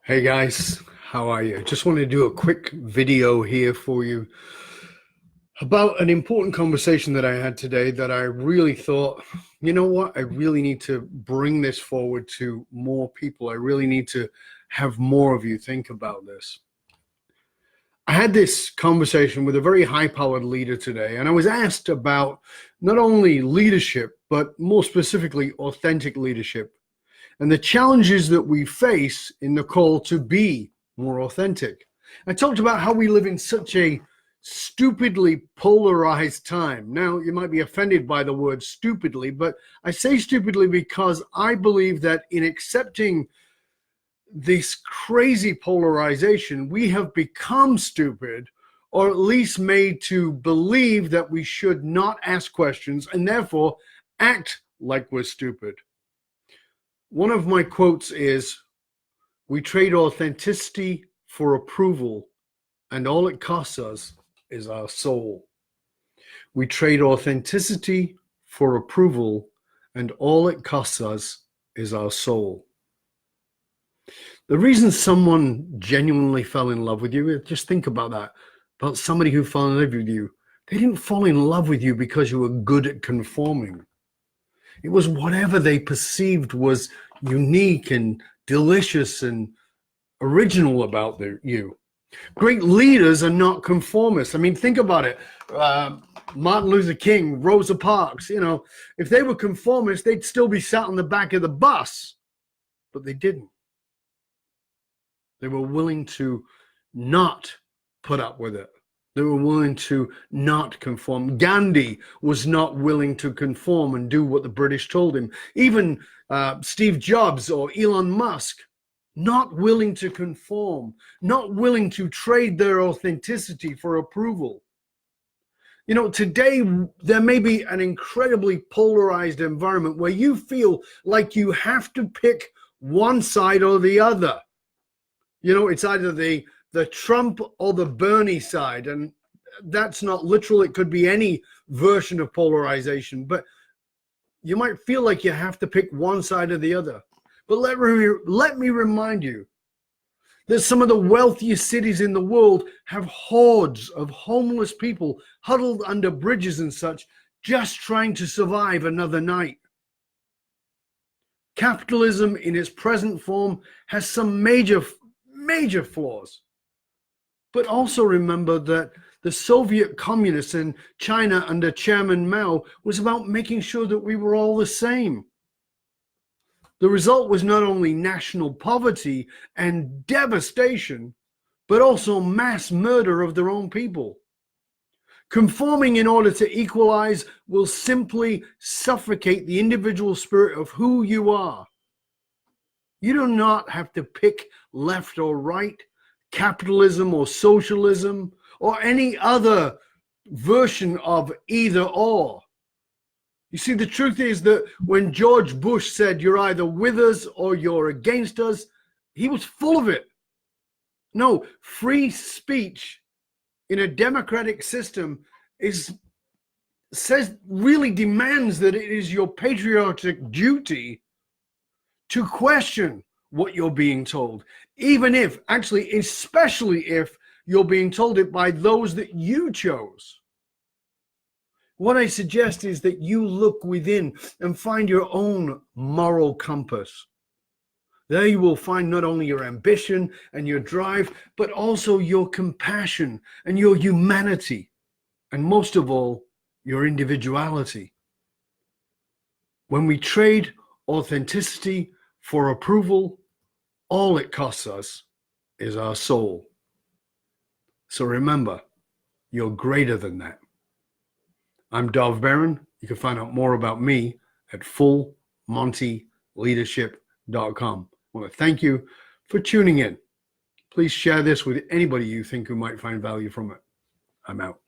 Hey guys, how are you? Just wanted to do a quick video here for you about an important conversation that I had today that I really thought, you know what, I really need to bring this forward to more people. I really need to have more of you think about this. I had this conversation with a very high-powered leader today, and I was asked about not only leadership, but more specifically, authentic leadership and the challenges that we face in the call to be more authentic. I talked about how we live in such a stupidly polarized time. Now, you might be offended by the word stupidly, but I say stupidly because I believe that in accepting this crazy polarization, we have become stupid, or at least made to believe that we should not ask questions and therefore act like we're stupid. One of my quotes is, "We trade authenticity for approval, and all it costs us is our soul." We trade authenticity for approval, and all it costs us is our soul. The reason someone genuinely fell in love with you, just think about that, about somebody who fell in love with you. They didn't fall in love with you because you were good at conforming. It was whatever they perceived was unique and delicious and original about you. Great leaders are not conformists. I mean, think about it. Martin Luther King, Rosa Parks, if they were conformists, they'd still be sat on the back of the bus, but they didn't. They were willing to not put up with it. They were willing to not conform. Gandhi was not willing to conform and do what the British told him. Even Steve Jobs or Elon Musk, not willing to conform, not willing to trade their authenticity for approval. Today there may be an incredibly polarized environment where you feel like you have to pick one side or the other. It's either the Trump or the Bernie side, and that's not literal. It could be any version of polarization, but you might feel like you have to pick one side or the other. But let me remind you that some of the wealthiest cities in the world have hordes of homeless people huddled under bridges and such, just trying to survive another night. Capitalism in its present form has some major flaws. But also remember that the Soviet communists in China under Chairman Mao was about making sure that we were all the same. The result was not only national poverty and devastation, but also mass murder of their own people. Conforming in order to equalize will simply suffocate the individual spirit of who you are. You do not have to pick left or right, capitalism or socialism, or any other version of either or. You see, the truth is that when George Bush said you're either with us or you're against us, he was full of it. No, free speech in a democratic system really demands that it is your patriotic duty to question what you're being told, even if, actually, especially if you're being told it by those that you chose. What I suggest is that you look within and find your own moral compass. There you will find not only your ambition and your drive, but also your compassion and your humanity, and most of all, your individuality. When we trade authenticity for approval, all it costs us is our soul. So remember, you're greater than that. I'm Dov Barron. You can find out more about me at fullmontyleadership.com. I want to thank you for tuning in. Please share this with anybody you think who might find value from it. I'm out.